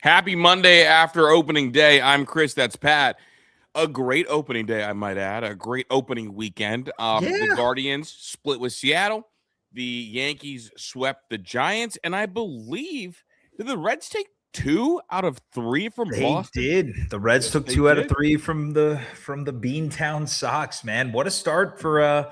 Happy Monday after opening day. I'm Chris. That's Pat. A great opening day, I might add. A great opening weekend. The Guardians split with Seattle. The Yankees swept the Giants. And I believe, did the Reds take 2 out of 3 from Boston? They did. The Reds took 2 out of 3 from the Beantown Sox, man. What a start for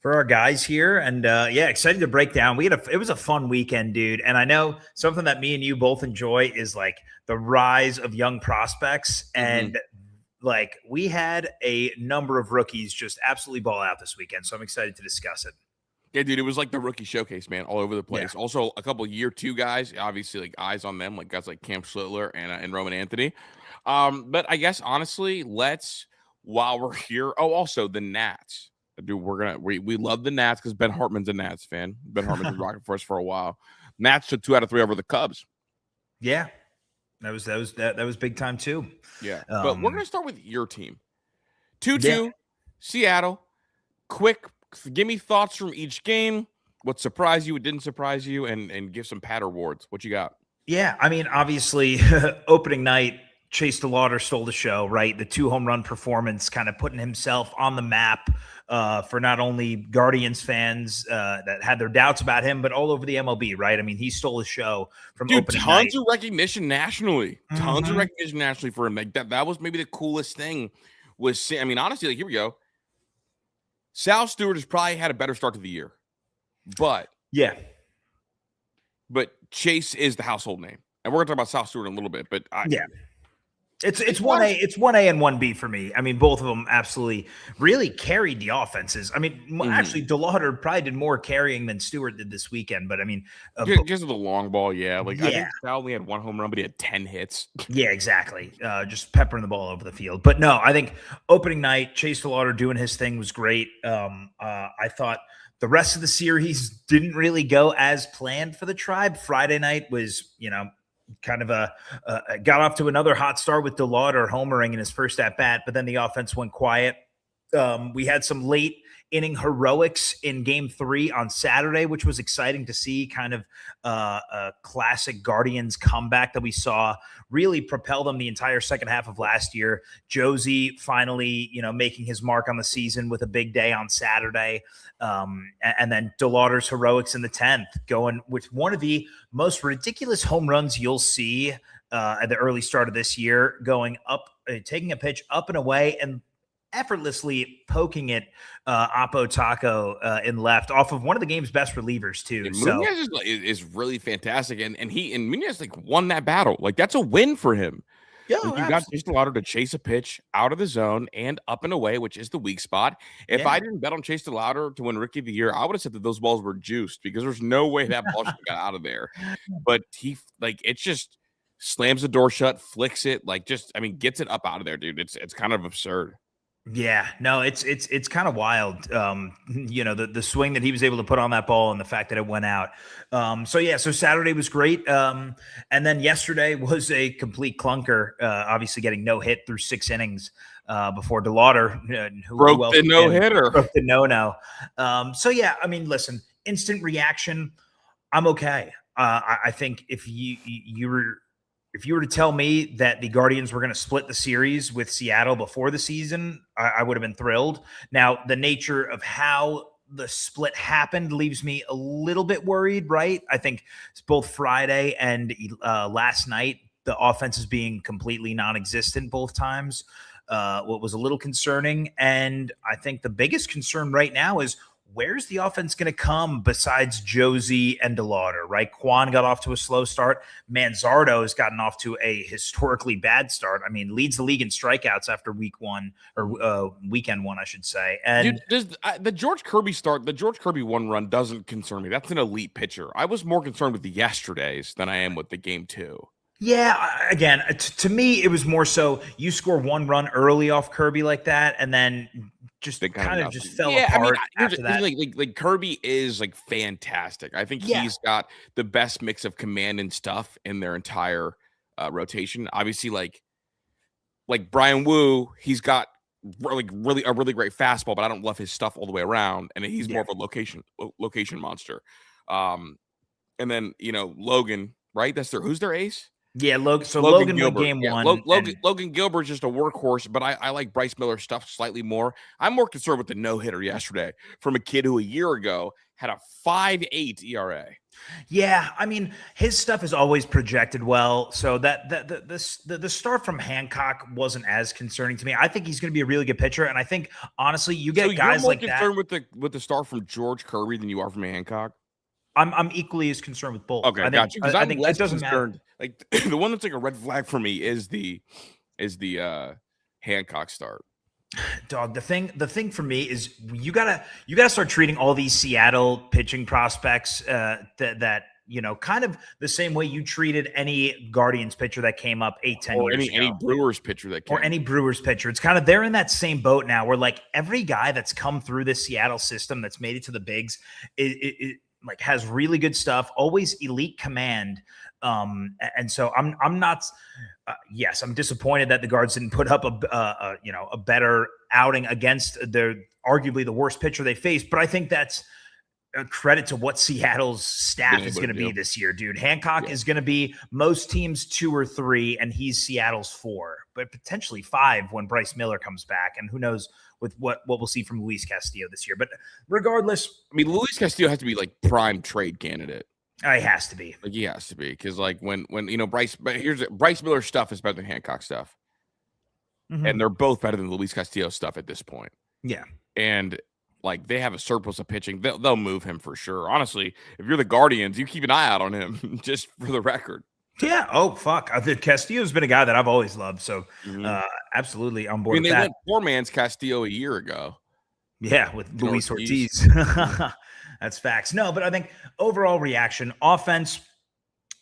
our guys here. And excited to break down. It was a fun weekend, dude. And I know something that me and you both enjoy is like the rise of young prospects. And like we had a number of rookies just absolutely ball out this weekend. So I'm excited to discuss it. Yeah, dude, it was like the rookie showcase, man, all over the place. Yeah. Also, a couple year 2 guys, obviously, like eyes on them, like guys like Cam Schlittler and Roman Anthony. But I guess honestly, while we're here. Oh, also the Nats, dude. We love the Nats because Ben Hartman's a Nats fan. Ben Hartman's been rocking for us for a while. Nats took 2 out of 3 over the Cubs. Yeah, that was big time too. Yeah, but we're gonna start with your team. 2-2, Seattle. Quick. Give me thoughts from each game. What surprised you? What didn't surprise you? And give some Pat awards. What you got? Yeah, I mean, obviously, opening night, Chase DeLauter stole the show, right? The 2 home run performance, kind of putting himself on the map for not only Guardians fans that had their doubts about him, but all over the MLB, right? I mean, he stole the show from opening night. Tons of recognition nationally. Tons of recognition nationally for him. Like that was maybe the coolest thing. I mean, honestly, like here we go. Sal Stewart has probably had a better start to the year, but Chase is the household name, and we're gonna talk about Sal Stewart in a little bit. But it's 1A and 1B for me. I mean, both of them absolutely really carried the offenses. I mean, actually, DeLauter probably did more carrying than Stewart did this weekend. But I mean, just the long ball, I think Sal only had 1 home run, but he had 10 hits. Yeah, exactly. Just peppering the ball over the field. But no, I think opening night, Chase DeLauter doing his thing was great. I thought the rest of the series didn't really go as planned for the Tribe. Friday night was, kind of got off to another hot start with DeLauter homering in his first at bat, but then the offense went quiet. We had some late inning heroics in game 3 on Saturday, which was exciting to see, kind of a classic Guardians comeback that we saw really propel them the entire second half of last year. Josie finally, making his mark on the season with a big day on Saturday. And then DeLauter's heroics in the 10th, going with one of the most ridiculous home runs you'll see at the early start of this year, going up, taking a pitch up and away and effortlessly poking it Oppo Taco in left off of one of the game's best relievers too. And Munoz is really fantastic, and Munoz won that battle. Like that's a win for him. Yeah, you got Chase DeLauter to chase a pitch out of the zone and up and away, which is the weak spot. If I didn't bet on Chase DeLauter to win Rookie of the Year, I would have said that those balls were juiced because there's no way that ball should have got out of there. But he it just slams the door shut, flicks it, gets it up out of there, dude. It's kind of absurd. Yeah, no, it's kind of wild. The swing that he was able to put on that ball and the fact that it went out. So Saturday was great. And then yesterday was a complete clunker, obviously getting no hit through 6 innings before DeLauter broke the no-hitter. Broke the no-no. I mean, listen, instant reaction. I'm okay. I think if you were to tell me that the Guardians were going to split the series with Seattle before the season, I would have been thrilled. Now, the nature of how the split happened leaves me a little bit worried, right? I think it's both Friday and last night, the offense is being completely non-existent both times. What was a little concerning. And I think the biggest concern right now is where's the offense going to come besides Josie and DeLauter, right? Quan got off to a slow start. Manzardo has gotten off to a historically bad start. I mean, leads the league in strikeouts after weekend 1, I should say. And the George Kirby 1 run doesn't concern me. That's an elite pitcher. I was more concerned with the yesterdays than I am with the game 2. Yeah, again, to me, it was more so you score 1 run early off Kirby like that, and then just kind of just fell apart after that. Like Kirby is fantastic. I think he's got the best mix of command and stuff in their entire rotation. Obviously, like Brian Wu, he's got really great fastball, but I don't love his stuff all the way around, and he's more of a location monster. And then Logan, right? Who's their ace? Yeah, Logan went game one. Logan Gilbert's just a workhorse, but I like Bryce Miller's stuff slightly more. I'm more concerned with the no-hitter yesterday from a kid who a year ago had a 5.8 ERA. Yeah, I mean, his stuff is always projected well, so the start from Hancock wasn't as concerning to me. I think he's going to be a really good pitcher, and I think honestly, you get guys like that. You're more concerned with the start from George Kirby than you are from Hancock. I'm equally as concerned with both. Okay, got you. I think it doesn't matter. Like the one that's like a red flag for me is the Hancock start. Dog, the thing for me is you gotta start treating all these Seattle pitching prospects that kind of the same way you treated any Guardians pitcher that came up 8-10 years ago. Any Brewers pitcher that came. Or any Brewers pitcher. It's kind of they're in that same boat now where like every guy that's come through this Seattle system that's made it to the bigs it like has really good stuff, always elite command. And so I'm not. Yes, I'm disappointed that the Guards didn't put up a better outing against arguably the worst pitcher they faced. But I think that's a credit to what Seattle's staff is going to be this year, dude. Hancock is going to be most teams 2 or 3, and he's Seattle's 4, but potentially 5 when Bryce Miller comes back, and who knows with what we'll see from Luis Castillo this year. But regardless, I mean, Luis Castillo has to be like prime trade candidate. He has to be. Like he has to be because like when Bryce Miller stuff is better than Hancock stuff, and they're both better than Luis Castillo stuff at this point. Yeah, and like they have a surplus of pitching. They'll move him for sure. Honestly, if you're the Guardians, you keep an eye out on him just for the record. Yeah. Oh, fuck. Castillo's been a guy that I've always loved. So absolutely on board with that. They went 4-man's Castillo a year ago. Yeah, with Luis Ortiz. That's facts. No, but I think overall reaction, offense,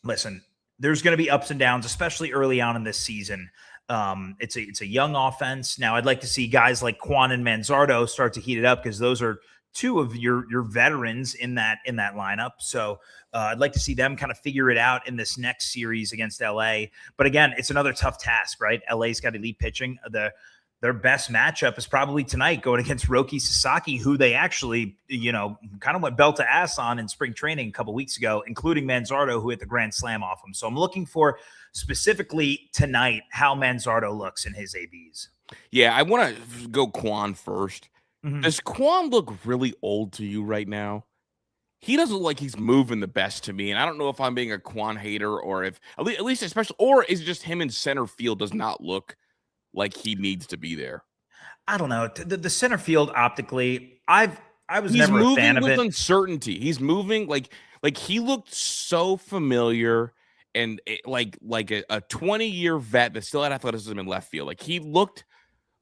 listen, there's going to be ups and downs, especially early on in this season. It's a young offense. Now, I'd like to see guys like Quan and Manzardo start to heat it up because those are 2 of your veterans in that lineup. So I'd like to see them kind of figure it out in this next series against LA. But again, it's another tough task, right? LA's got elite pitching. Their best matchup is probably tonight going against Roki Sasaki, who they actually, kind of went belt to ass on in spring training a couple weeks ago, including Manzardo, who hit the grand slam off him. So I'm looking for specifically tonight how Manzardo looks in his ABs. Yeah, I want to go Quan first. Does Quan look really old to you right now? He doesn't look like he's moving the best to me, and I don't know if I'm being a Quan hater or if at least especially, or is it just him in center field does not look like he needs to be there. I don't know. The center field optically, I was never a fan of it. He's moving with uncertainty. He's moving like he looked so familiar and like a 20-year vet that still had athleticism in left field. Like he looked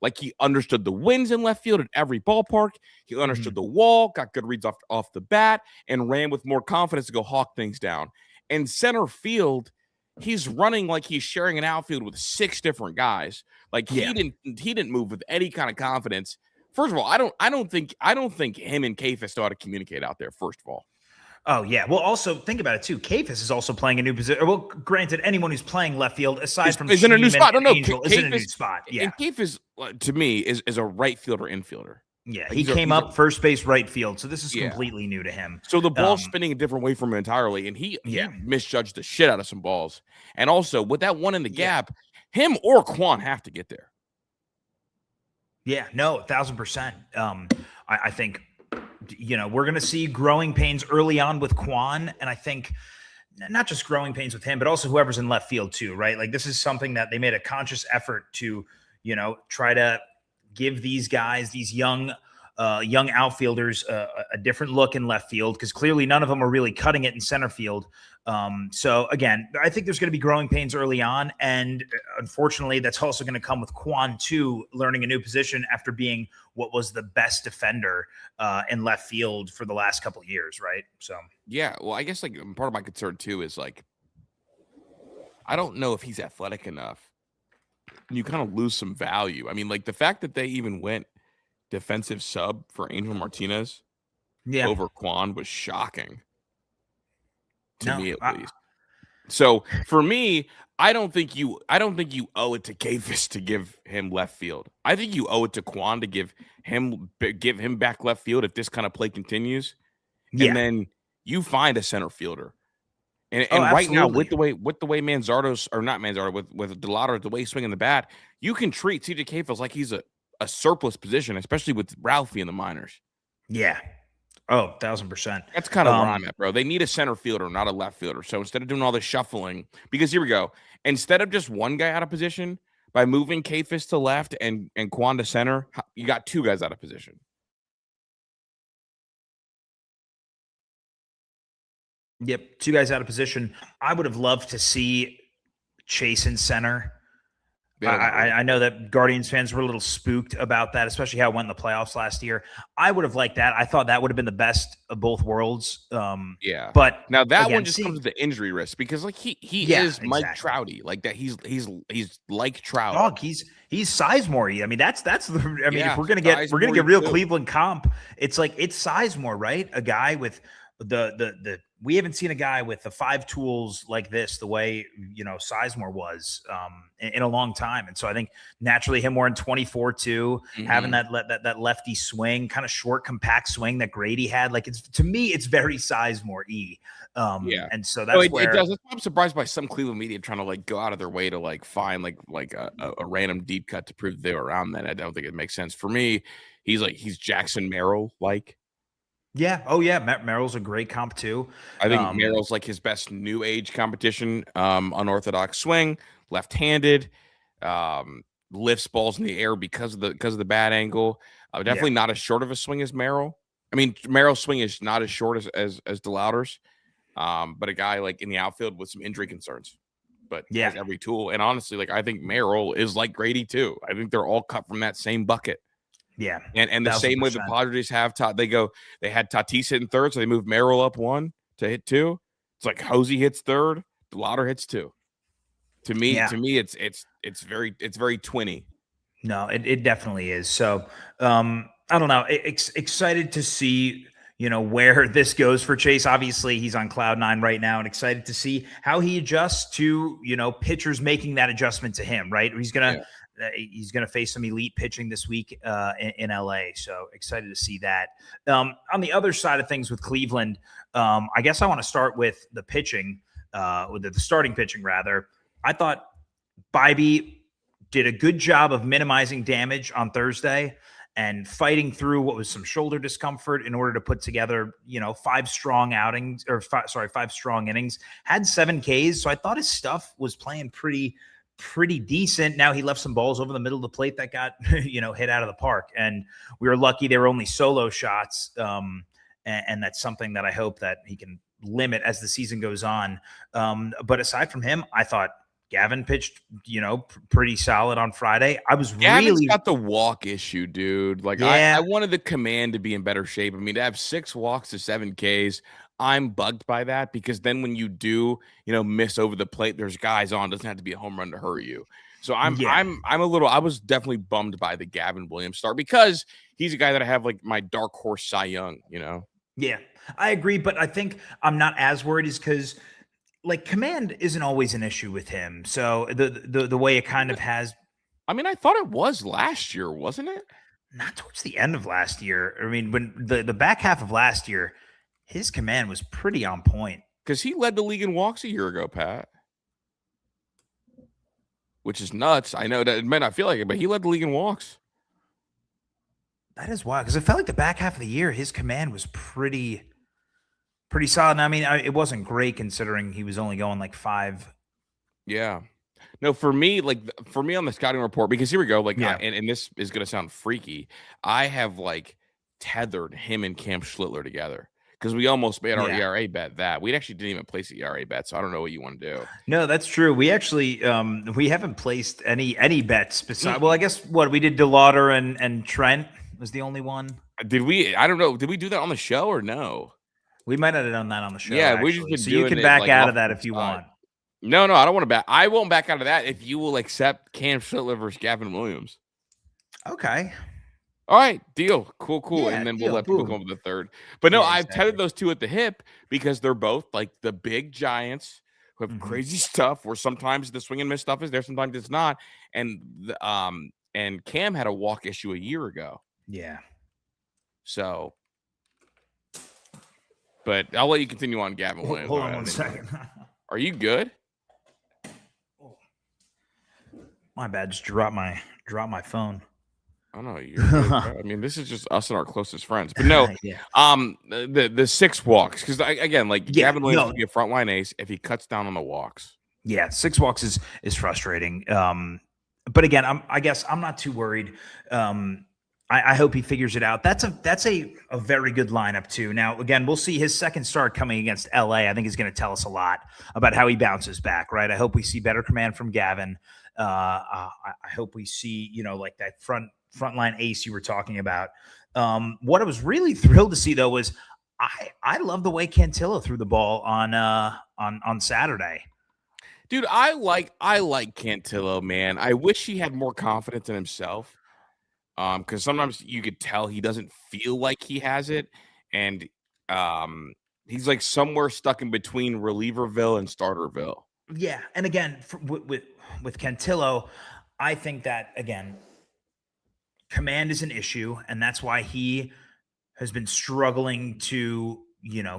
like he understood the winds in left field at every ballpark. He understood the wall, got good reads off the bat, and ran with more confidence to go hawk things down. And center field, he's running like he's sharing an outfield with 6 different guys. Like he didn't move with any kind of confidence. First of all, I don't think him and Kafis know how to communicate out there. First of all. Oh yeah. Well, also think about it too. Kafis is also playing a new position. Well, granted, anyone who's playing left field aside from is in a new spot. No, Angel, is in a new spot. Yeah. And Kafis to me is a right fielder infielder. Yeah, he came up first base right field, so this is completely new to him. So the ball's spinning a different way from him entirely, and he misjudged the shit out of some balls. And also, with that one in the gap, him or Quan have to get there. Yeah, no, 1,000%. I think, we're going to see growing pains early on with Quan, and I think not just growing pains with him, but also whoever's in left field too, right? Like this is something that they made a conscious effort to, try to give these guys, these young outfielders, a different look in left field because clearly none of them are really cutting it in center field. So again, I think there's going to be growing pains early on, and unfortunately, that's also going to come with Quan too, learning a new position after being what was the best defender in left field for the last couple of years, right? So yeah, well, I guess like part of my concern too is like I don't know if he's athletic enough. You kind of lose some value. I mean, like the fact that they even went defensive sub for Angel Martinez over Quan was shocking to me at least. So for me, I don't think you owe it to Kafis to give him left field. I think you owe it to Quan to give him back left field if this kind of play continues. And then you find a center fielder. And right now, with the way Manzardo's or not Manzardo with DeLauter, the way he's swinging the bat, you can treat CJ Kayfield like he's a surplus position, especially with Ralphie in the minors. Yeah. Oh, 1,000%. That's kind of where I'm at, bro. They need a center fielder, not a left fielder. So instead of doing all this shuffling, because here we go, instead of just one guy out of position, by moving Kayfield to left and Quan to center, you got two guys out of position. Yep, two guys out of position. I would have loved to see Chase in center. Yeah, I know that Guardians fans were a little spooked about that, especially how it went in the playoffs last year. I would have liked that. I thought that would have been the best of both worlds. Yeah, but now that one just comes with the injury risk because like he is Mike Trouty, like that. He's like Trout. Dog, he's Sizemore. I mean, that's the. I mean, if we're gonna get real Cleveland comp, it's Sizemore, right? A guy with the we haven't seen a guy with the 5 tools like this, the way, Sizemore was in a long time. And so I think naturally him wearing 24 too, having that lefty swing, kind of short, compact swing that Grady had, like to me, it's very Sizemore-y. And so that's it does. I'm surprised by some Cleveland media trying to like go out of their way to like find like a random deep cut to prove they were around that. I don't think it makes sense. For me, he's Jackson Merrill like. Yeah. Oh, yeah. Merrill's a great comp too. I think Merrill's like his best new age competition. Unorthodox swing, left-handed, lifts balls in the air because of the bad angle. Definitely not as short of a swing as Merrill. I mean, Merrill's swing is not as short as DeLauter's, but a guy like in the outfield with some injury concerns. But has every tool. And honestly, like I think Merrill is like Grady too. I think they're all cut from that same bucket. Yeah. And the 1,000%. Same way the Padres have they had Tatis hitting third, so they moved Merrill up 1 to hit 2. It's like Hosey hits third, DeLauter hits 2. To me, it's very twinny. No, it definitely is. So I don't know. Excited to see, where this goes for Chase. Obviously, he's on cloud 9 right now, and excited to see how he adjusts to, pitchers making that adjustment to him, right? He's gonna face some elite pitching this week in LA. So excited to see that. On the other side of things with Cleveland, I guess I want to start with the pitching, with the starting pitching rather. I thought Bybee did a good job of minimizing damage on Thursday and fighting through what was some shoulder discomfort in order to put together, 5 strong innings. Had 7 Ks. So I thought his stuff was playing pretty decent. Now he left some balls over the middle of the plate that got, hit out of the park. And we were lucky they were only solo shots. And that's something that I hope that he can limit as the season goes on. But aside from him, I thought Gavin pitched, pretty solid on Friday. Gavin's got the walk issue, dude. Like I wanted the command to be in better shape. I mean, to have 6 walks to 7 Ks, I'm bugged by that because then when you do, miss over the plate, there's guys on. It doesn't have to be a home run to hurt you. So I was definitely bummed by the Gavin Williams start because he's a guy that I have like my dark horse Cy Young, Yeah, I agree, but I think I'm not as worried is because like command isn't always an issue with him. So the way it kind of has. I mean, I thought it was last year, wasn't it? Not towards the end of last year. I mean, when the back half of last year, his command was pretty on point. Because he led the league in walks a year ago, Pat. Which is nuts. I know that it may not feel like it, but he led the league in walks. That is wild. Because it felt like the back half of the year, his command was pretty solid. And I mean, it wasn't great considering he was only going like 5. Yeah. No, for me on the scouting report, because here we go. And this is going to sound freaky. I have like tethered him and Cam Schlittler together. Because we almost made our ERA bet that. We actually didn't even place the ERA bet, so I don't know what you want to do. No, that's true. We actually we haven't placed any bets besides. Well, I guess we did DeLauter and Trent was the only one. Did we? I don't know. Did we do that on the show or no? We might have done that on the show. Yeah, actually. we just been so you can back out of that if you want. No, I don't want to back. I won't back out of that if you will accept Cam Schlittler versus Gavin Williams. Okay. All right, deal. Cool. Yeah, and then we'll let people come up with the third. But no, I've tethered those two at the hip because they're both like the big giants who have crazy stuff where sometimes the swing and miss stuff is there, sometimes it's not. And Cam had a walk issue a year ago. Yeah. So, but I'll let you continue on, Gavin Williams. Hold on 1 second. Are you good? My bad. Just drop my phone. Oh no, you're good, bro. I mean, this is just us and our closest friends. But no, Yeah. The 6 walks, because again, like Gavin Williams could be a frontline ace if he cuts down on the walks. Yeah, 6 walks is frustrating. But again, I guess I'm not too worried. I hope he figures it out. That's a very good lineup too. Now, again, we'll see his second start coming against LA. I think is going to tell us a lot about how he bounces back, right? I hope we see better command from Gavin. I hope we see, like that frontline ace you were talking about. What I was really thrilled to see though was I love the way Cantillo threw the ball on Saturday. Dude, I like Cantillo, man. I wish he had more confidence in himself. Because sometimes you could tell he doesn't feel like he has it, and he's like somewhere stuck in between relieverville and starterville. Yeah, and again, with Cantillo, I think that again, command is an issue, and that's why he has been struggling to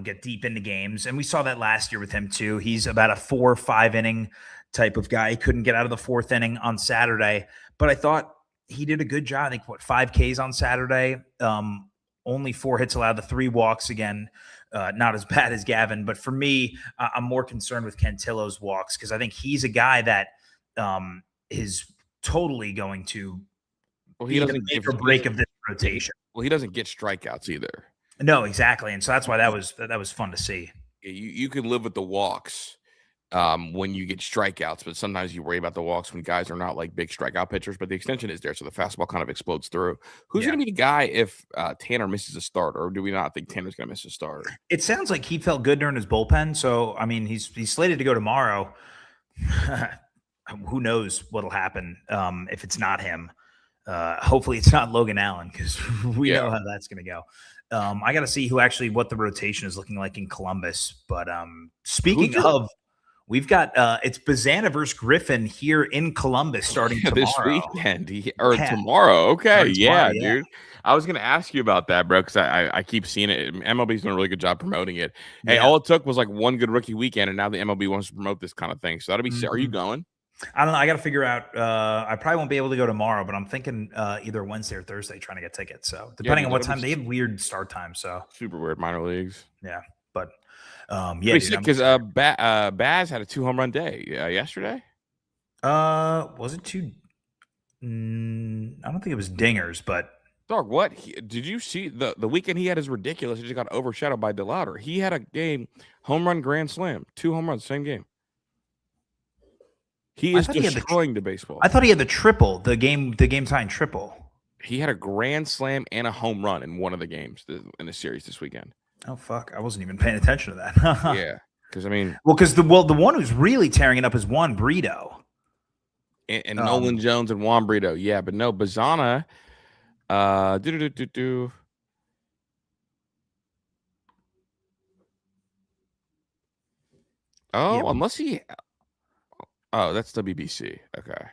get deep into games. And we saw that last year with him too. He's about a 4 or 5 inning type of guy. He couldn't get out of the 4th inning on Saturday, but I thought he did a good job. I think 5 Ks on Saturday, only 4 hits allowed, the 3 walks again, not as bad as Gavin. But for me, I'm more concerned with Cantillo's walks because I think he's a guy that is totally going to he doesn't make or break of this rotation. Well, he doesn't get strikeouts either. No, exactly, and so that's why that was fun to see. You can live with the walks when you get strikeouts, but sometimes you worry about the walks when guys are not like big strikeout pitchers, but the extension is there, so the fastball kind of explodes through. Who's going to be the guy if Tanner misses a start, or do we not think Tanner's going to miss a start? It sounds like he felt good during his bullpen, so I mean he's slated to go tomorrow. Who knows what'll happen if it's not him. Hopefully it's not Logan Allen because we know how that's going to go. I got to see what the rotation is looking like in Columbus. But speaking of, we've got it's Bazana versus Griffin here in Columbus starting tomorrow. This weekend tomorrow. Okay, tomorrow, dude. I was going to ask you about that, bro, because I keep seeing it. MLB's doing a really good job promoting it. Hey, all it took was like one good rookie weekend, and now the MLB wants to promote this kind of thing. So that'll be. Are you going? I don't know. I got to figure out. I probably won't be able to go tomorrow, but I'm thinking either Wednesday or Thursday trying to get tickets. So depending on what time, they have weird start time. So super weird minor leagues. Yeah, but because Baz had a 2 home run day yesterday. Was it 2? I don't think it was dingers, but dog. What did you see? The weekend he had is ridiculous. He just got overshadowed by DeLauter. He had a game home run grand slam, 2 home runs, same game. He is destroying the baseball. I thought he had the triple, the game tying triple. He had a grand slam and a home run in one of the games in the series this weekend. Oh fuck! I wasn't even paying attention to that. Yeah, because I mean, because the one who's really tearing it up is Juan Brito and Nolan Jones and Juan Brito. Yeah, but no, Bazana. Unless he. Oh, that's WBC. Okay.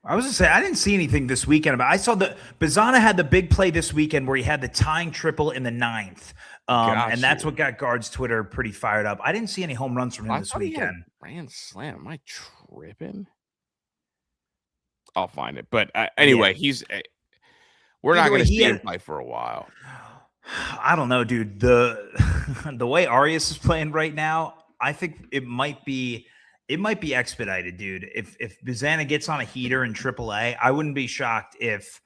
I was going to say, I didn't see anything this weekend. But I saw Bazana had the big play this weekend where he had the tying triple in the 9th. And that's what got Guard's Twitter pretty fired up. I didn't see any home runs from him this weekend. Grand slam. Am I tripping? I'll find it. But anyway, we're not going to see him play for a while. I don't know, dude. The way Arias is playing right now, I think it might be expedited, dude. If Bazana gets on a heater in AAA, I wouldn't be shocked if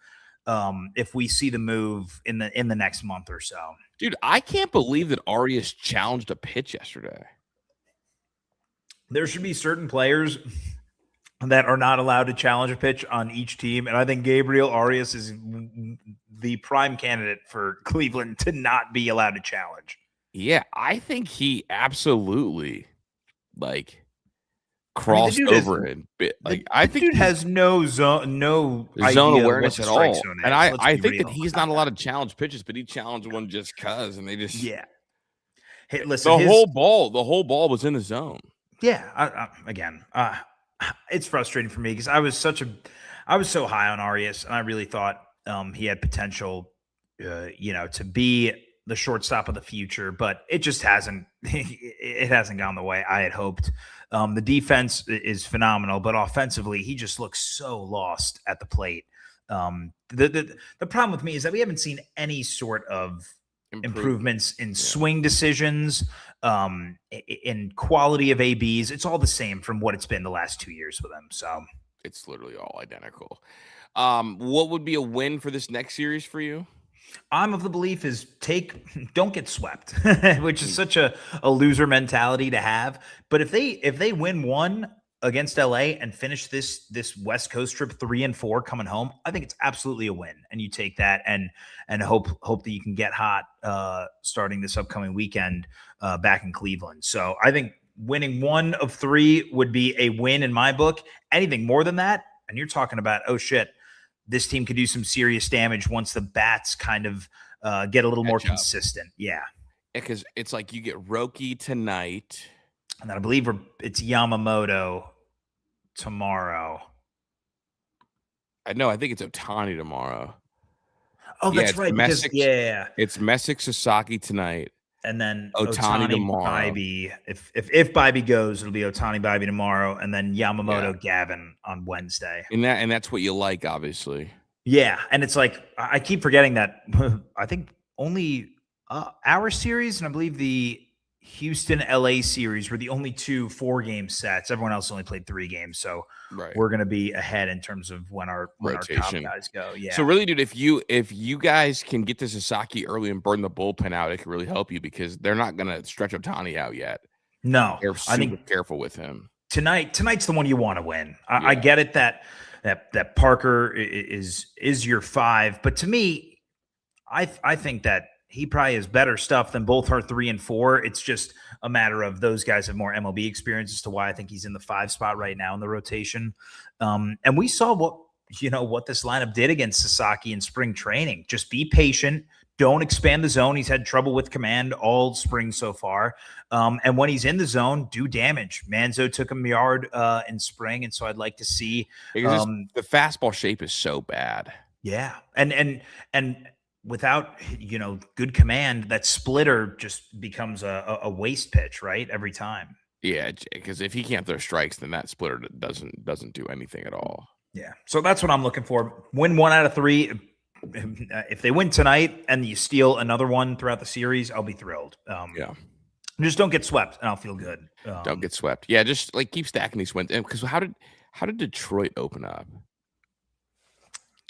we see the move in the next month or so. Dude, I can't believe that Arias challenged a pitch yesterday. There should be certain players that are not allowed to challenge a pitch on each team, and I think Gabriel Arias is the prime candidate for Cleveland to not be allowed to challenge. Yeah, I think he absolutely crossed over it. I think dude has no zone awareness at all. And I think that he's not allowed to challenge pitches, but he challenged one just cuz, and they just Hey, listen, the whole ball was in the zone. Yeah, it's frustrating for me because I was so high on Arias, and I really thought he had potential, to be the shortstop of the future, but it just hasn't gone the way I had hoped. The defense is phenomenal, but offensively, he just looks so lost at the plate. The problem with me is that we haven't seen any sort of improvements in swing decisions, in quality of ABs. It's all the same from what it's been the last 2 years with him. So it's literally all identical. What would be a win for this next series for you? I'm of the belief is don't get swept, which is such a loser mentality to have. But if they win one against LA and finish this West Coast trip 3-4 coming home, I think it's absolutely a win. And you take that and hope that you can get hot starting this upcoming weekend back in Cleveland. So I think winning 1 of 3 would be a win in my book. Anything more than that, and you're talking about, oh shit, this team could do some serious damage once the bats kind of get a little more consistent. Yeah. Because it's like you get Roki tonight. And then I believe it's Yamamoto tomorrow. I think it's Ohtani tomorrow. Oh, that's right. Because, it's Messick Sasaki tonight. And then Ohtani tomorrow. Bibee. If Bibee goes, it'll be Ohtani Bibee tomorrow, and then Yamamoto Gavin on Wednesday. And that's what you like, obviously. Yeah, and it's like I keep forgetting that I think only our series and I believe the Houston LA series were the only 2 4-game sets. Everyone else only played 3 games, so we're going to be ahead in terms of when our top guys go. Yeah. So really, dude, if you guys can get to Sasaki early and burn the bullpen out, it can really help you because they're not going to stretch Ohtani out yet. No, they're super careful with him. Tonight's the one you want to win. I get it that Parker is your 5, but to me, I think that he probably has better stuff than both our 3 and 4. It's just a matter of those guys have more MLB experience as to why I think he's in the 5 spot right now in the rotation. And we saw what this lineup did against Sasaki in spring training. Just be patient. Don't expand the zone. He's had trouble with command all spring so far. And when he's in the zone, do damage. Manzo took him yard in spring, and so I'd like to see the fastball shape is so bad. Yeah, and without good command, that splitter just becomes a waste pitch, right? Every time. Yeah, because if he can't throw strikes, then that splitter doesn't do anything at all. Yeah, so that's what I'm looking for. Win 1 out of 3. If they win tonight and you steal another one throughout the series, I'll be thrilled. Just don't get swept, and I'll feel good. Don't get swept. Yeah, just like keep stacking these wins. Because how did Detroit open up?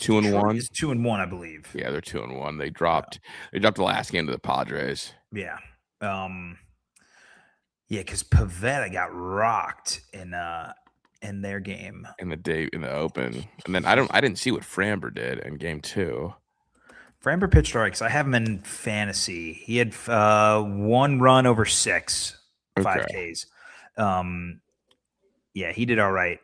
2-1. It's 2-1, I believe. Yeah, they're 2-1. They dropped the last game to the Padres. Yeah. Because Pavetta got rocked in their game in the open, and then I didn't see what Framber did in game 2. Framber pitched all right because I have him in fantasy. He had 1 run over 6 5Ks. Yeah, he did all right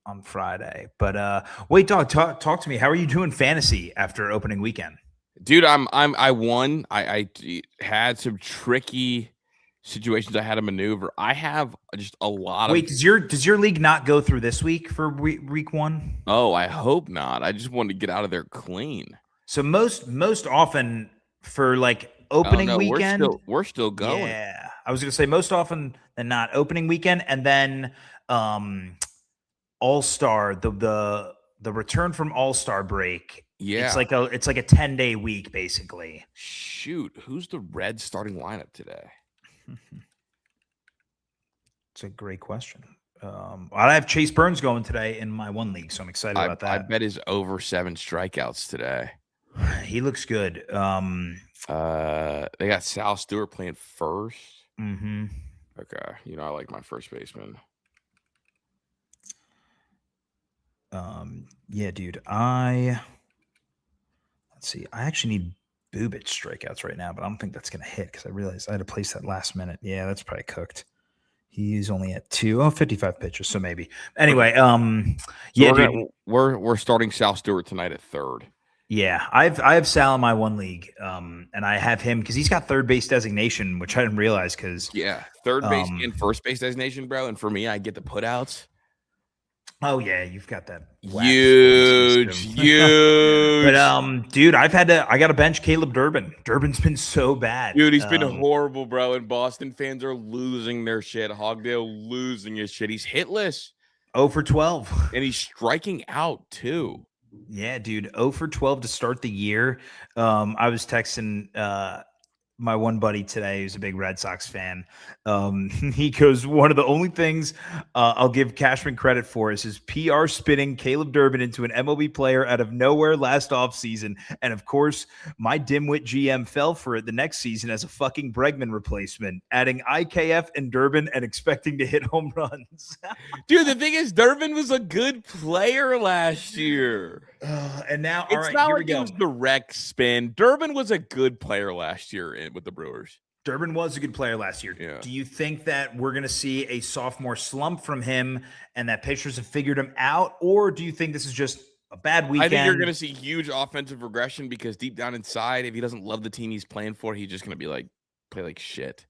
on Friday. But wait, dog, talk to me. How are you doing fantasy after opening weekend? Dude, I won. I had some tricky situations I had to maneuver. I have just a lot of. Wait, does your league not go through this week for week 1? Oh, I hope not. I just wanted to get out of there clean. So most often for like opening weekend, we're still going. Yeah, I was gonna say most often than not opening weekend, and then All-Star, the return from All-Star break. Yeah, it's like a 10-day week basically. Shoot, who's the Reds starting lineup today? It's a great question. I have Chase Burns going today in my 1 league, so I'm excited about that. I bet he's over 7 strikeouts today. He looks good. They got Sal Stewart playing first. Mm-hmm. Okay, I like my first baseman. Yeah, dude. Let's see. I actually need Bubic strikeouts right now, but I don't think that's going to hit because I realized I had to place that last minute. Yeah, that's probably cooked. He's only at 55 pitches, so maybe. Anyway, we're starting Sal Stewart tonight at 3rd. Yeah, I have Sal in my 1 league, and I have him because he's got third base designation, which I didn't realize. Because third base and first base designation, bro. And for me, I get the putouts. Oh yeah, you've got that huge. But dude, I got to bench Caleb Durbin. Durbin's been so bad. Dude, he's been horrible, bro. And Boston fans are losing their shit. Hogdale losing his shit. He's hitless. 0 for 12. And he's striking out too. Yeah, dude. 0 for 12 to start the year. I was texting my one buddy today who's a big Red Sox fan. He goes, one of the only things I'll give Cashman credit for is his PR spinning Caleb Durbin into an MLB player out of nowhere last offseason. And of course, my dimwit GM fell for it the next season as a fucking Bregman replacement, adding IKF and Durbin and expecting to hit home runs. Dude, the thing is, Durbin was a good player last year. And now, it's all right, not like it was direct spin. Durbin was a good player last year with the Brewers. Durbin was a good player last year. Yeah. Do you think that we're going to see a sophomore slump from him and that pitchers have figured him out? Or do you think this is just a bad weekend? I think you're going to see huge offensive regression because deep down inside, if he doesn't love the team he's playing for, he's just going to be like, play like shit.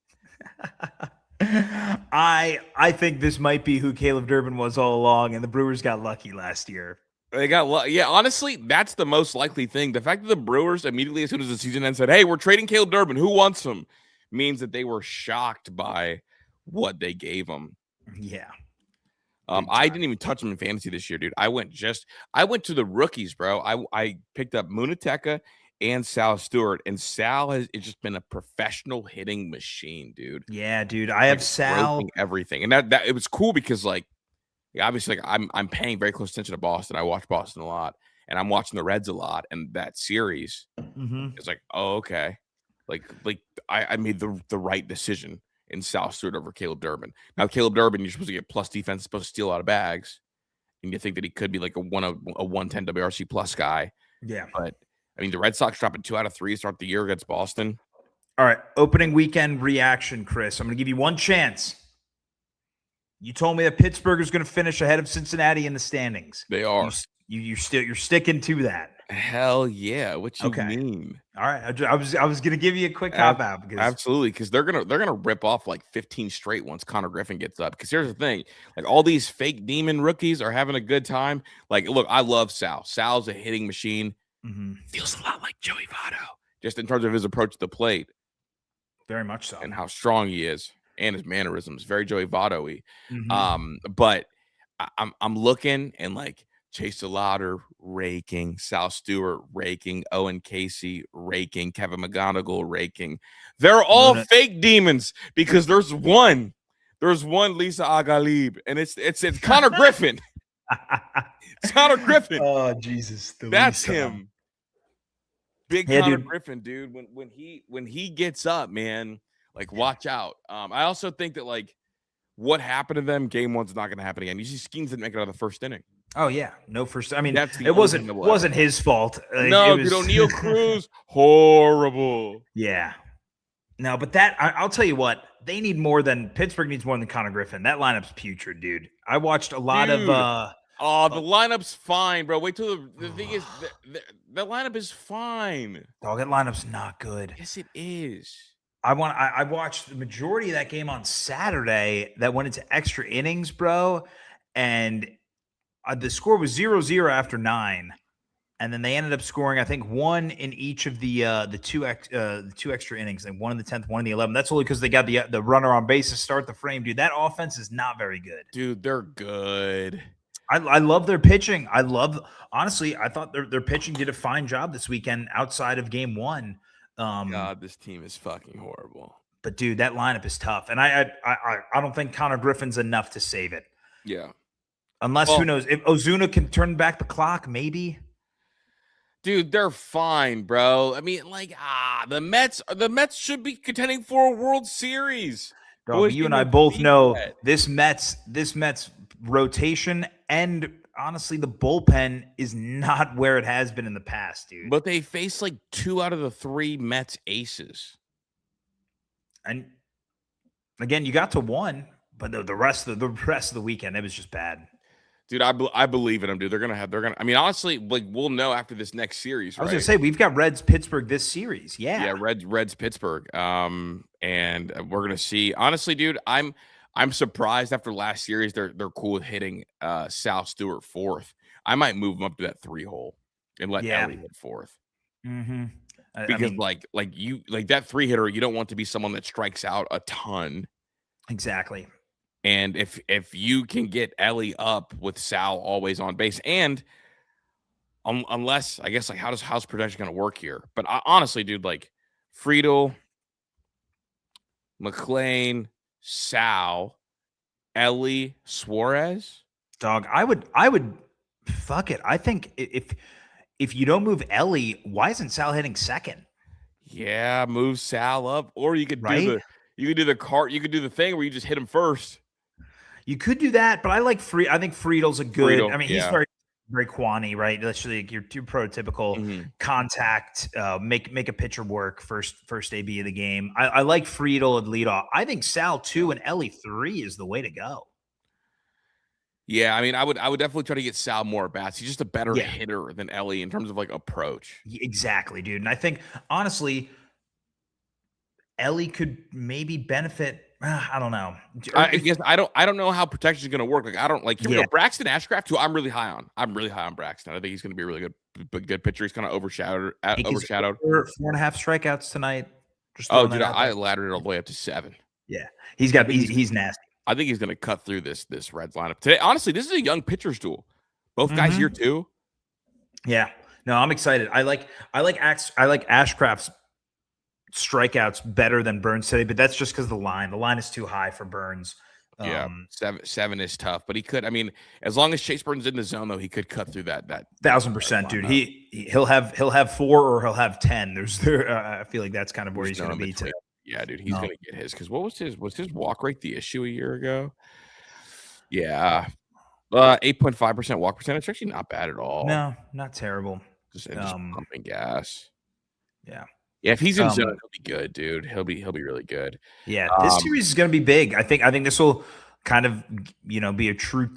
I think this might be who Caleb Durbin was all along, and the Brewers got lucky last year. They got, yeah, honestly, that's the most likely thing. The fact that the Brewers immediately, as soon as the season ends, said, hey, we're trading Caleb Durbin. Who wants him? Means that they were shocked by what they gave him. Yeah. I didn't even touch him in fantasy this year, dude. I went to the rookies, bro. I picked up Munateka and Sal Stewart, and Sal has just been a professional hitting machine, dude. Yeah, dude. I have Sal. Everything. And that it was cool because, like, obviously, like, I'm paying very close attention to Boston. I watch Boston a lot, and I'm watching the Reds a lot. And that series is like, oh, okay. Like I made the right decision in Sal Stewart over Caleb Durbin. Now, Caleb Durbin, you're supposed to get plus defense, supposed to steal a lot of bags, and you think that he could be like a 110 WRC plus guy. Yeah. But, I mean, the Red Sox dropping 2 out of 3 to start the year against Boston. All right, opening weekend reaction, Chris. I'm going to give you one chance. You told me that Pittsburgh is going to finish ahead of Cincinnati in the standings. They are. You're sticking to that. Hell yeah! What you mean? All right, I was going to give you a quick hop out because absolutely, because they're gonna rip off like 15 straight once Connor Griffin gets up. Because here's the thing, like, all these fake demon rookies are having a good time. Like, look, I love Sal. Sal's a hitting machine. Feels a lot like Joey Votto, just in terms of his approach to the plate. Very much so, and how strong he is, and his mannerisms, very Joey Votto-y. But I'm looking, and like, Chase DeLauter raking, Sal Stewart raking, Owen Casey raking, Kevin McGonigal raking. They're all fake demons because there's one Lisa Agalib, and it's Connor Griffin. It's Connor Griffin. Oh Jesus, that's him. Big Connor Griffin, dude. When he gets up, man, like, watch out. I also think that, like, what happened to them, game one's not going to happen again. You see, Skeens didn't make it out of the first inning. Oh yeah, no first. I mean, it wasn't his fault. No, dude, O'Neal Cruz, horrible. Yeah, no, but I'll tell you what, they need more than Pittsburgh needs more than Connor Griffin. That lineup's putrid, dude. I watched a lot of. The lineup's fine, bro. Wait till the thing is, the lineup is fine. Dog, that lineup's not good. Yes, it is. I watched the majority of that game on Saturday that went into extra innings, bro, and the score was 0-0 after 9, and then they ended up scoring, I think, 1 in each of the two extra innings, like 1 in the 10th, 1 in the 11th. That's only because they got the runner on base to start the frame, dude. That offense is not very good. Dude, they're good. I love their pitching. Honestly, I thought their pitching did a fine job this weekend outside of game 1. God, this team is fucking horrible. But dude, that lineup is tough, and I don't think Connor Griffin's enough to save it. Yeah. Unless, who knows, if Ozuna can turn back the clock, maybe. Dude, they're fine, bro. I mean, like, the Mets should be contending for a World Series. Dog, you and I both know this Mets rotation and honestly the bullpen is not where it has been in the past, dude. But they face like 2 out of the 3 Mets aces. And again, you got to 1, but the rest of the weekend, it was just bad. Dude, I believe in them, dude. I mean, honestly, like, we'll know after this next series, right? I was going to say, we've got Reds Pittsburgh this series. Yeah. Yeah, Reds Pittsburgh. And we're going to see. Honestly, dude, I'm I'm surprised after last series they're cool with hitting Sal Stewart fourth. I might move him up to that 3 hole and let Ellie hit fourth. Mm-hmm. Because like that 3 hitter, you don't want to be someone that strikes out a ton. Exactly. And if you can get Ellie up with Sal always on base, and unless I guess like how's production going to work here? But honestly, dude, like Friedel, McLean, Sal, Ellie, Suarez. Dog, I would fuck it. I think if you don't move Ellie, why isn't Sal hitting second? Yeah, move Sal up, or you could right? do the thing where you just hit him first. You could do that, but I like I think Friedel's a good. I mean, he's yeah. very Quani, right? Literally, like your two prototypical contact, make a pitcher work first AB of the game. I like Friedel at leadoff. I think Sal 2 and Ellie 3 is the way to go. Yeah, I mean, I would definitely try to get Sal more bats. He's just a better hitter than Ellie in terms of like approach. Exactly, dude. And I think honestly, Ellie could maybe benefit. I don't know. I guess I don't know how protection is going to work. Like I don't like here we go. Braxton Ashcraft, who I'm really high on. I'm really high on Braxton. I think he's going to be a really good pitcher. He's kind of overshadowed. 4.5 strikeouts tonight. Dude, I laddered it all the way up to 7. Yeah, he's nasty. I think he's going to cut through this Reds lineup today. Honestly, this is a young pitcher's duel. Both guys here too. Yeah, no, I'm excited. I like Ashcraft's strikeouts better than Burns today, but that's just because the line is too high for Burns. Yeah, 7 is tough, but he could. I mean, as long as Chase Burns in the zone, though, he could cut through that 1,000%, dude. He'll have 4 or he'll have 10. I feel like that's kind of where he's going to be today. Yeah, dude, he's going to get his. Because what was his walk rate the issue a year ago? Yeah, 8.5% walk percentage. Actually, not bad at all. No, not terrible. Just pumping gas. Yeah. Yeah, if he's in zone, he'll be good, dude. He'll be really good. Yeah, this series is going to be big. I think this will kind of be a true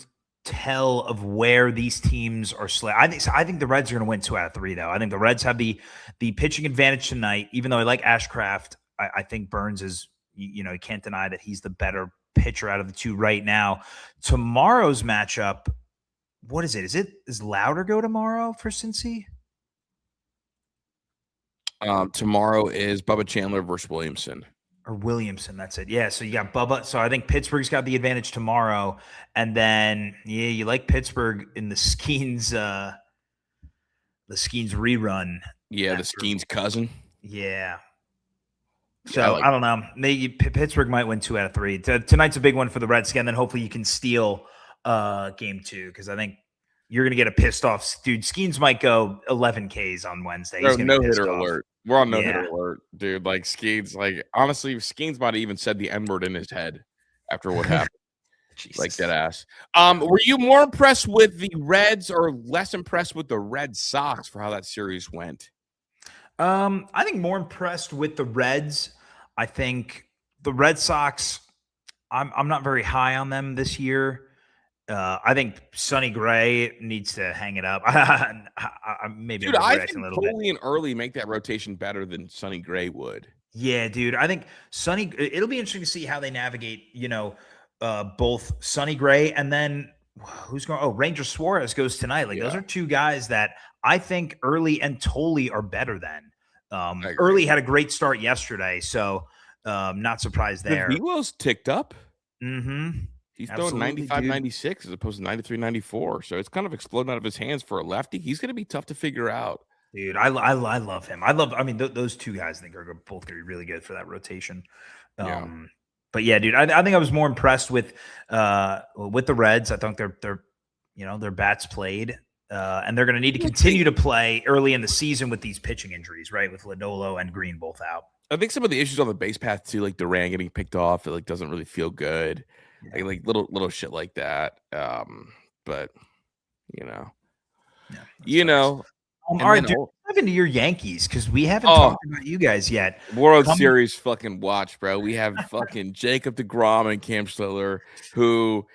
tell of where these teams are. I think the Reds are going to win 2 out of 3, though. I think the Reds have the pitching advantage tonight. Even though I like Ashcraft, I think Burns is you can't deny that he's the better pitcher out of the 2 right now. Tomorrow's matchup, what is it? Is Lauter go tomorrow for Cincy? Tomorrow is Bubba Chandler versus Williamson. Or Williamson, that's it. Yeah, so you got Bubba. So I think Pittsburgh's got the advantage tomorrow. And then, you like Pittsburgh in the Skeens rerun. Yeah, the Skeens cousin. Yeah. So, I don't know. Maybe Pittsburgh might win 2 out of 3. Tonight's a big one for the Reds. Again, then hopefully you can steal game 2 because I think you're going to get a pissed off. Dude, Skeens might go 11 Ks on Wednesday. He's no-hitter alert. We're on no-hitter alert, dude. Like, Skeens, like, honestly, Skeens might have even said the N-word in his head after what happened. Like, dead ass. Were you more impressed with the Reds or less impressed with the Red Sox for how that series went? I think more impressed with the Reds. I think the Red Sox, I'm not very high on them this year. I think Sonny Gray needs to hang it up. Maybe dude, I think Foley and Early make that rotation better than Sonny Gray would. Yeah, dude. I think it'll be interesting to see how they navigate, both Sonny Gray and then who's going? Oh, Ranger Suarez goes tonight. Like those are 2 guys that I think Early and Tolley are better than. Early had a great start yesterday, so not surprised there. The velos ticked up. Mm-hmm. He's throwing 95, 96 as opposed to 93, 94. So it's kind of exploding out of his hands for a lefty. He's going to be tough to figure out. Dude, I love him. I mean, those 2 guys I think are both going to be really good for that rotation. But yeah, dude, I think I was more impressed with the Reds. I think their bats played. And they're going to need to continue to play early in the season with these pitching injuries, right? With Lodolo and Green both out. I think some of the issues on the base path too, like Duran getting picked off, it like doesn't really feel good. Yeah. Like little shit like that. But all right, dude, dive into your Yankees because we haven't talked about you guys yet. World Series fucking watch, bro. We have fucking Jacob deGrom and Cam Stiller, who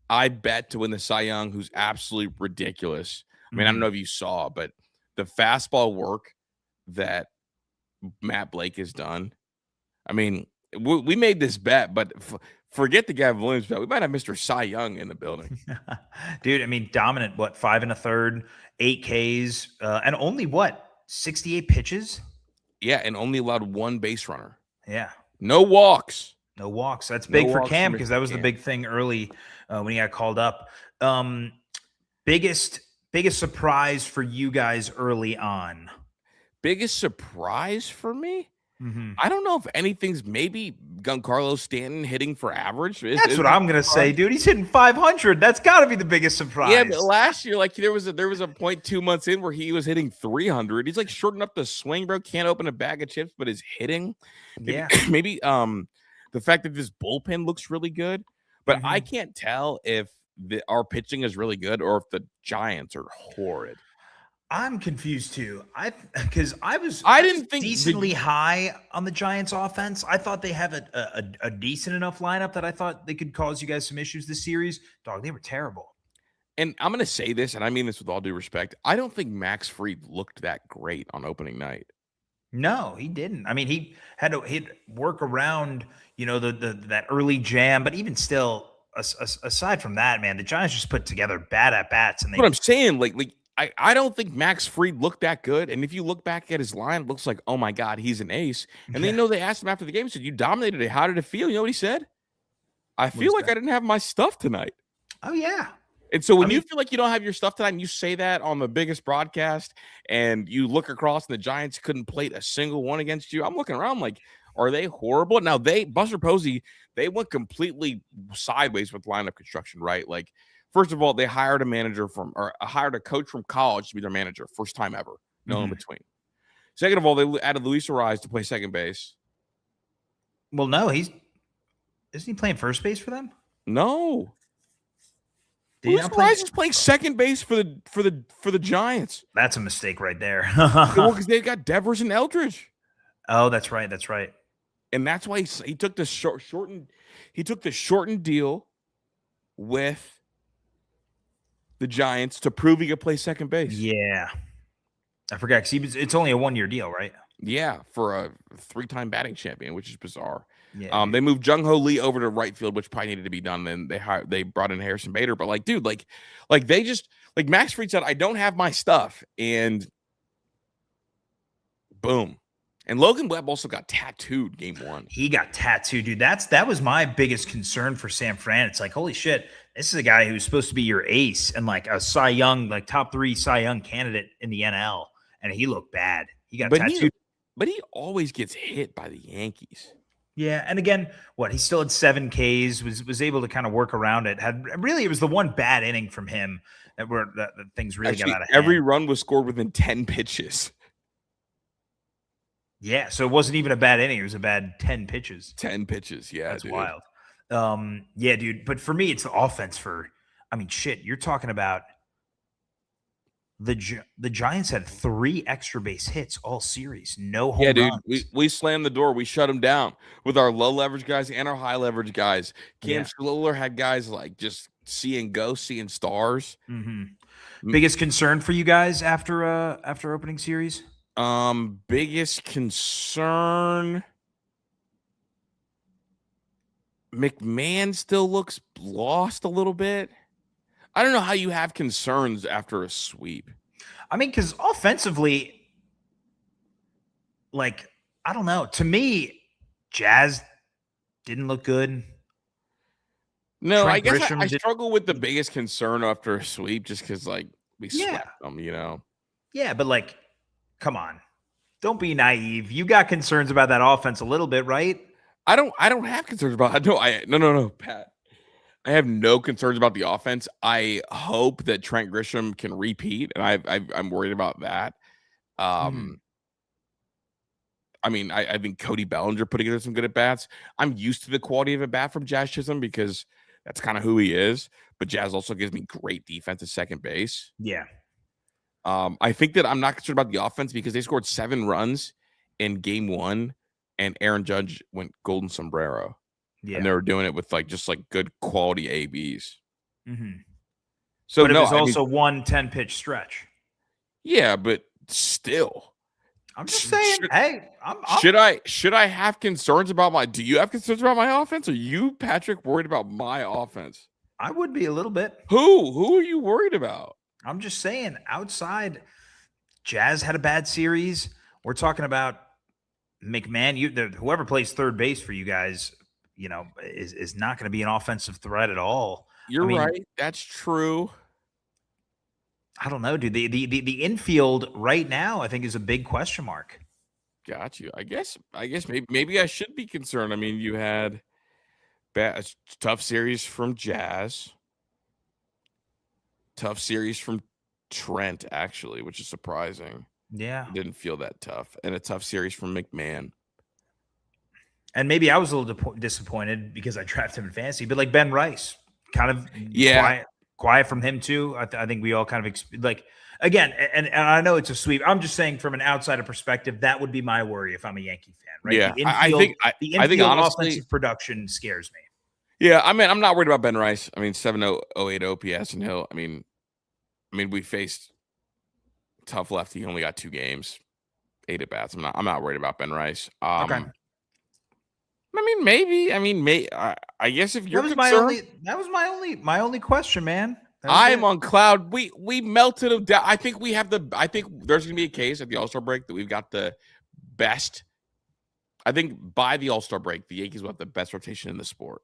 I bet to win the Cy Young, who's absolutely ridiculous. I mean, I don't know if you saw, but the fastball work that Matt Blake has done. I mean, we made this bet, but Forget the Gavin Williams bet. We might have Mr. Cy Young in the building. Dude, I mean, dominant, 5 1/3, 8 Ks, and only 68 pitches? Yeah, and only allowed 1 base runner. Yeah. No walks. No walks. That's big for Cam because that was Cam. the big thing early when he got called up. Biggest surprise for you guys early on? Biggest surprise for me? Mm-hmm. I don't know if anything's maybe Giancarlo Stanton hitting for average. That's what I'm gonna say, dude. He's hitting 500. That's got to be the biggest surprise. Yeah, but last year, like there was a point 2 months in where he was hitting 300. He's like shorting up the swing, bro. Can't open a bag of chips, but is hitting. Maybe the fact that this bullpen looks really good, but I can't tell if our pitching is really good or if the Giants are horrid. I'm confused too. I didn't think decently high on the Giants offense. I thought they have a decent enough lineup that I thought they could cause you guys some issues this series. Dog, they were terrible. And I'm going to say this, and I mean this with all due respect. I don't think Max Fried looked that great on opening night. No, he didn't. I mean, he had to work around, that early jam, but even still, aside from that, man, the Giants just put together bad at bats. And what I'm saying, I don't think Max Fried looked that good. And if you look back at his line, it looks like, oh my God, he's an ace. And they asked him after the game, said, you dominated it. How did it feel? You know what he said? I feel like I didn't have my stuff tonight. Oh, yeah. And so when you feel like you don't have your stuff tonight and you say that on the biggest broadcast and you look across and the Giants couldn't plate a single one against you, I'm looking around like, are they horrible? Now, Buster Posey, they went completely sideways with lineup construction, right? Like, first of all, they hired hired a coach from college to be their manager. First time ever. No in between. Second of all, they added Luis Ariz to play second base. Well, no, isn't he playing first base for them? No. Luis Ariz is playing second base for the Giants. That's a mistake right there. Well, because they've got Devers and Eldridge. Oh, that's right. That's right. And that's why he took the shortened deal with the Giants to prove he could play second base. Yeah. I forgot because it's only a 1-year deal, right? Yeah, for a 3-time batting champion, which is bizarre. Yeah. They moved Jung Ho Lee over to right field, which probably needed to be done. Then they brought in Harrison Bader. But they just Max Fried said, I don't have my stuff. And boom. And Logan Webb also got tattooed game 1. He got tattooed, dude. That was my biggest concern for San Fran. It's like, holy shit, this is a guy who's supposed to be your ace and like a Cy Young, like top 3 Cy Young candidate in the NL. And he looked bad. He got tattooed. But he always gets hit by the Yankees. Yeah, and again, he still had 7 Ks, was able to kind of work around it. It was the one bad inning from him that things really got out of hand. Every run was scored within 10 pitches. Yeah, so it wasn't even a bad inning. It was a bad 10 pitches. 10 pitches, yeah. That's wild. Yeah, dude. But for me, it's the offense you're talking about the Giants had 3 extra base hits all series. No home runs. Dude. We slammed the door. We shut them down with our low leverage guys and our high leverage guys. Cam Schiller had guys like just seeing ghosts, seeing stars. Mm-hmm. Biggest concern for you guys after opening series? Biggest concern. McMahon still looks lost a little bit. I don't know how you have concerns after a sweep. I mean, because offensively, I don't know. To me, Jazz didn't look good. No, Trent I guess I struggle with the biggest concern after a sweep just because, we swept them, Yeah, but, come on. Don't be naive. You got concerns about that offense a little bit, right? I don't have concerns about it. No, Pat. I have no concerns about the offense. I hope that Trent Grisham can repeat, and I'm worried about that. I think Cody Bellinger put together some good at bats. I'm used to the quality of a bat from Jazz Chisholm because that's kind of who he is. But Jazz also gives me great defense at second base. Yeah. I think that I'm not concerned about the offense because they scored 7 runs in game 1, and Aaron Judge went golden sombrero. Yeah. And they were doing it with just good quality ABs. Mm-hmm. So but it was also one 10-pitch stretch. Yeah, but still. I'm just saying. Should I have concerns about my? Do you have concerns about my offense? Are you, Patrick, worried about my offense? I would be a little bit. Who are you worried about? I'm just saying. Outside, Jazz had a bad series. We're talking about McMahon. Whoever plays third base for you guys, is not going to be an offensive threat at all. You're right. That's true. I don't know, dude. The infield right now, I think, is a big question mark. Got you. I guess maybe I should be concerned. I mean, you had a tough series from Jazz, tough series from Trent, actually, which is surprising. Yeah, didn't feel that tough, and a tough series from McMahon. And maybe I was a little disappointed because I drafted him in fantasy, but like Ben Rice, kind of quiet from him too. I think we all kind of again, and I know it's a sweep. I'm just saying from an outsider perspective, that would be my worry if I'm a Yankee fan, right? Yeah, I think honestly, offensive production scares me. Yeah, I mean, I'm not worried about Ben Rice. I mean, 708 OPS, and I mean, we faced tough lefty. He only got 2 games, 8 at bats. I'm not worried about Ben Rice. Okay. I mean, maybe. I guess if you're concerned, that was my only question, man. I'm on cloud. We melted him down. I think there's going to be a case at the All-Star break that we've got the best. I think by the All-Star break, the Yankees will have the best rotation in the sport.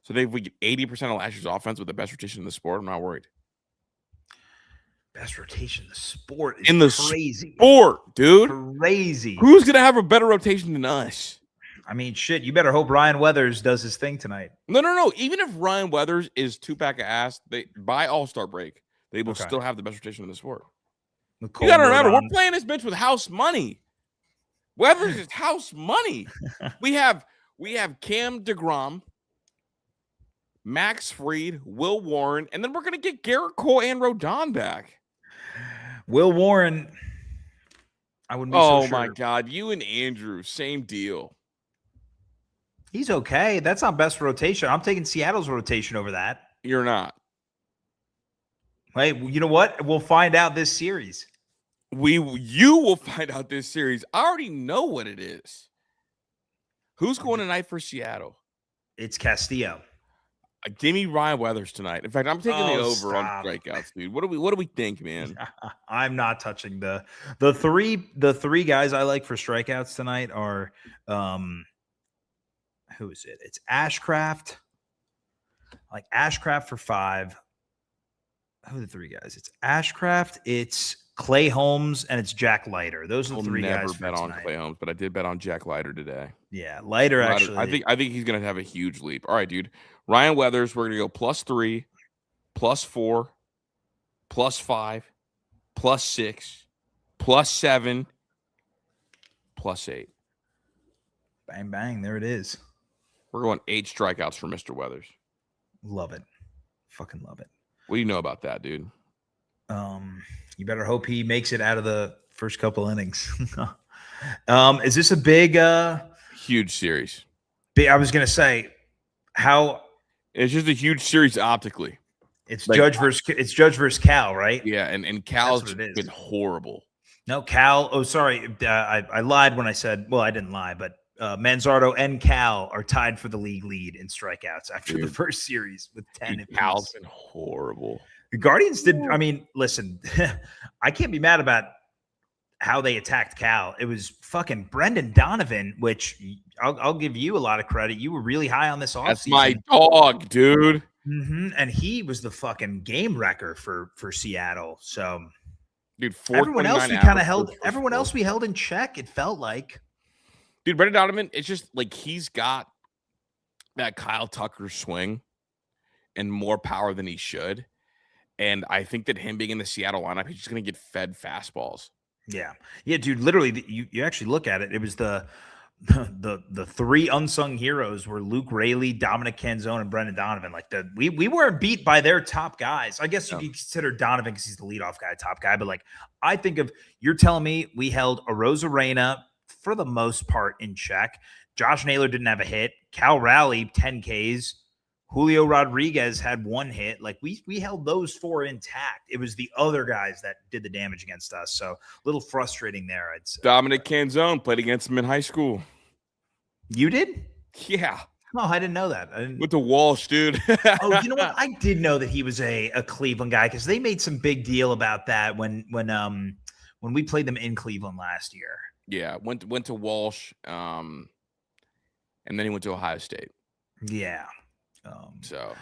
So if we get 80% of last year's offense with the best rotation in the sport, I'm not worried. Best rotation in the sport is crazy. Sport, dude. Crazy. Who's going to have a better rotation than us? I mean, shit, you better hope Ryan Weathers does his thing tonight. No. Even if Ryan Weathers is 2-pack of ass, by All-Star break, they will still have the best rotation in the sport. You got to remember, we're playing this bitch with house money. Weathers is house money. We have Cam DeGrom, Max Fried, Will Warren, and then we're going to get Garrett Cole and Rodon back. Will Warren, I wouldn't be so sure. Oh, my God. You and Andrew, same deal. He's okay. That's not best rotation. I'm taking Seattle's rotation over that. You're not. Hey, you know what? We'll find out this series. You will find out this series. I already know what it is. Who's going tonight for Seattle? It's Castillo. Give me Ryan Weathers tonight. In fact, I'm taking the over on strikeouts, dude. What do we think, man? I'm not touching the three guys I like for strikeouts tonight are who is it? It's Ashcraft. Like Ashcraft for 5. Who are the 3 guys? It's Ashcraft, it's Clay Holmes, and it's Jack Leiter. Those are the 3 guys. I'll never bet on Clay Holmes, but I did bet on Jack Leiter today. Yeah, Leiter actually. I think he's gonna have a huge leap. All right, dude. Ryan Weathers, we're gonna go +3, +4, +5, +6, +7, +8. Bang bang, there it is. We're going 8 strikeouts for Mr. Weathers. Love it. Fucking love it. What do you know about that, dude? You better hope he makes it out of the first couple innings. Is this a big huge series? I was gonna say how it's just a huge series optically. It's like, Judge versus Cal, right? Yeah, and Cal's been horrible. No, Cal. Oh, sorry. I lied when I said, well, I didn't lie, but Manzardo and Cal are tied for the league lead in strikeouts after the first series with 10. Dude, Cal's been horrible. The Guardians did. I mean, listen, I can't be mad about how they attacked Cal. It was fucking Brendan Donovan, which I'll give you a lot of credit. You were really high on this offseason. That's my dog, dude. Mm-hmm. And he was the fucking game wrecker for Seattle. So, dude, everyone else we kind of held. Everyone else we held in check. It felt like. Dude, Brendan Donovan, it's just like he's got that Kyle Tucker swing and more power than he should. And I think that him being in the Seattle lineup, he's just going to get fed fastballs. Yeah. Yeah, dude, literally, you actually look at it. It was the 3 unsung heroes were Luke Raley, Dominic Canzone, and Brendan Donovan. Like we weren't beat by their top guys. I guess you could consider Donovan because he's the leadoff guy, top guy. But like, I think you're telling me we held Arozarena for the most part in check. Josh Naylor didn't have a hit. Cal Raleigh, 10 Ks. Julio Rodriguez had 1 hit. Like we held those 4 intact. It was the other guys that did the damage against us. So a little frustrating there. I'd say. Dominic Canzone played against him in high school. You did? Yeah. No, I didn't know that. Went to Walsh, dude. Oh, you know what? I did know that he was a Cleveland guy because they made some big deal about that when we played them in Cleveland last year. Yeah, went to Walsh, and then he went to Ohio State. Yeah.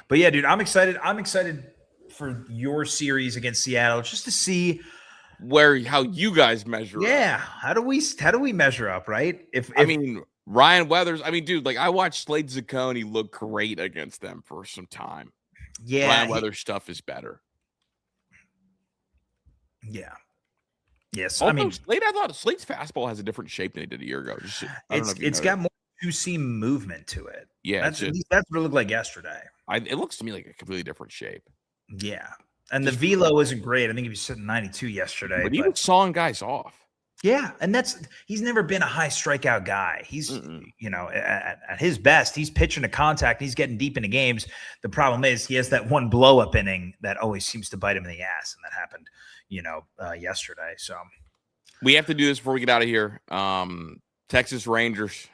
But yeah, dude, I'm excited. I'm excited for your series against Seattle just to see how you guys measure. Yeah, up. How do we measure up, right? I mean, Ryan Weathers. I mean, dude, like I watched Slade Zaccone look great against them for some time. Yeah, Ryan Weathers stuff is better. Yeah. Yes, also, I mean, I thought Slade's fastball has a different shape than it did a year ago. It's got more two-seam movement to it. Yeah, that's what it looked like yesterday. It looks to me like a completely different shape. Yeah, and the velo isn't great. I think he was sitting 92 yesterday. But he was sawing guys off. Yeah, and he's never been a high strikeout guy. He's at his best, he's pitching to contact. He's getting deep into games. The problem is he has that one blow up inning that always seems to bite him in the ass, and that happened, yesterday. So we have to do this before we get out of here. Texas Rangers.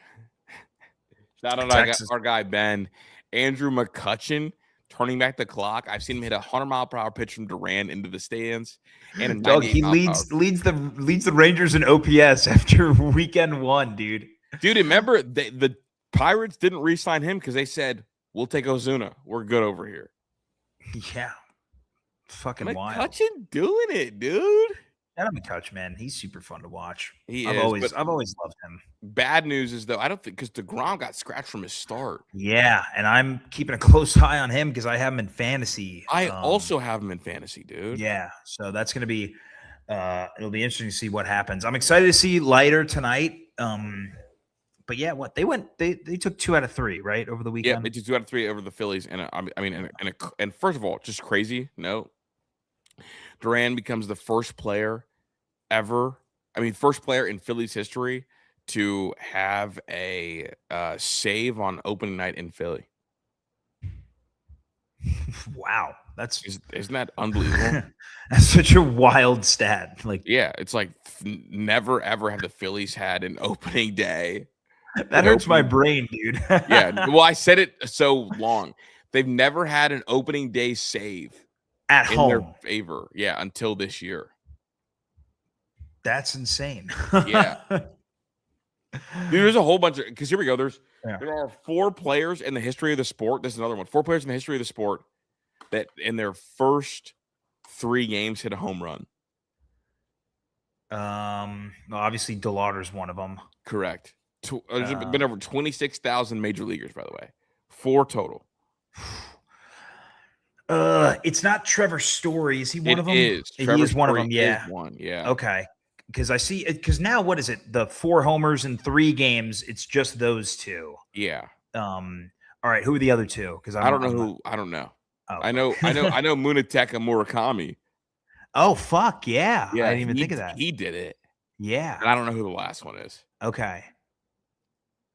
Shout out our guy Ben. Andrew McCutchen turning back the clock. I've seen him hit a 100-mile-per-hour pitch from Durant into the stands. And he leads the Rangers in OPS after weekend 1, dude. Dude, remember the Pirates didn't re-sign him because they said, we'll take Ozuna. We're good over here. Yeah. Fucking wild. McCutchen doing it, dude. Adam McCutchen, man, he's super fun to watch. I've always loved him. Bad news is, though, I don't think because DeGrom got scratched from his start. Yeah, and I'm keeping a close eye on him because I have him in fantasy. I also have him in fantasy, dude. Yeah, so that's going to be it'll be interesting to see what happens. I'm excited to see Leiter tonight. But yeah, they took 2 out of 3, right, over the weekend. Yeah, they took 2 out of 3 over the Phillies, and first of all, just crazy. No, Duran becomes the first player in Phillies history to have a save on opening night in Philly. Wow, isn't that unbelievable? That's such a wild stat. Like, yeah, it's like never ever have the Phillies had an opening day. That hurts my brain, dude. Yeah, well, I said it so long. They've never had an opening day save at home in their favor. Yeah, until this year. That's insane. Yeah. Dude, there's a whole bunch of because here we go. There are 4 players in the history of the sport. This is another one. 4 players in the history of the sport that in their first 3 games hit a home run. Obviously DeLauter's one of them. Correct. There's been over 26,000 major leaguers, by the way. 4 total. It's not Trevor Story. Is he one of them? He is one of them. Yeah. One. Yeah. Okay. Because now what is it? The 4 homers in 3 games. It's just those 2. Yeah. All right. Who are the other 2? Because I don't know. Oh. I know Munetaka Murakami. Oh fuck yeah! Yeah, I didn't even think of that. He did it. Yeah. And I don't know who the last one is. Okay.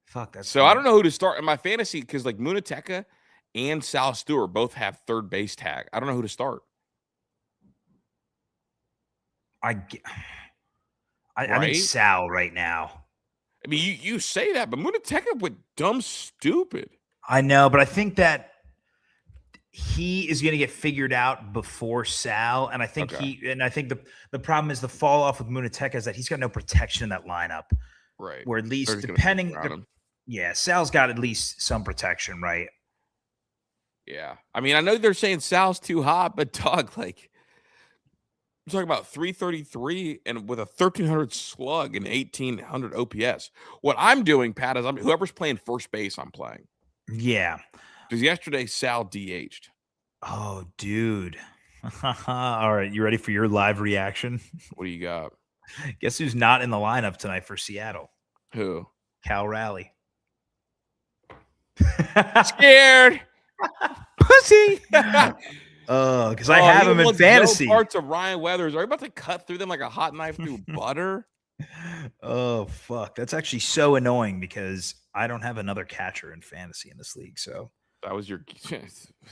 Fuck that. So funny. I don't know who to start in my fantasy because like Munetaka and Sal Stewart both have third base tag. I don't know who to start. I think Sal right now. I mean, you say that, but Munetaka went dumb stupid. I know, but I think that he is going to get figured out before Sal, and I think the problem is the fall off with Munetaka is that he's got no protection in that lineup. Right. Where at least Sal's got at least some protection, right? Yeah. I mean, I know they're saying Sal's too hot, but dog, like I'm talking about 333 and with a 1,300 slug and 1,800 OPS. What I'm doing, Pat, is whoever's playing first base, I'm playing. Yeah. Because yesterday Sal DH'd. Oh, dude. All right. You ready for your live reaction? What do you got? Guess who's not in the lineup tonight for Seattle? Who? Cal Raleigh. Scared. Pussy. Because I have him in fantasy. No parts of Ryan Weathers. Are you about to cut through them like a hot knife through butter? Oh, fuck. That's actually so annoying because I don't have another catcher in fantasy in this league. So That was your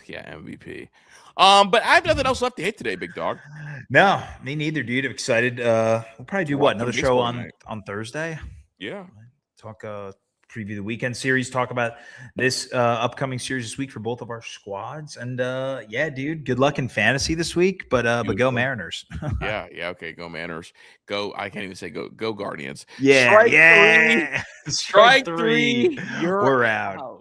MVP. But I have nothing else left to hit today, big dog. No, me neither, dude. I'm excited. We'll probably do what, another show on Thursday. Yeah. Talk preview the weekend series, talk about this upcoming series this week for both of our squads. And yeah, dude, good luck in fantasy this week, but go Mariners. yeah, okay, go Mariners. Go, I can't even say go Guardians. Yeah, Strike three. Strike three. We're out.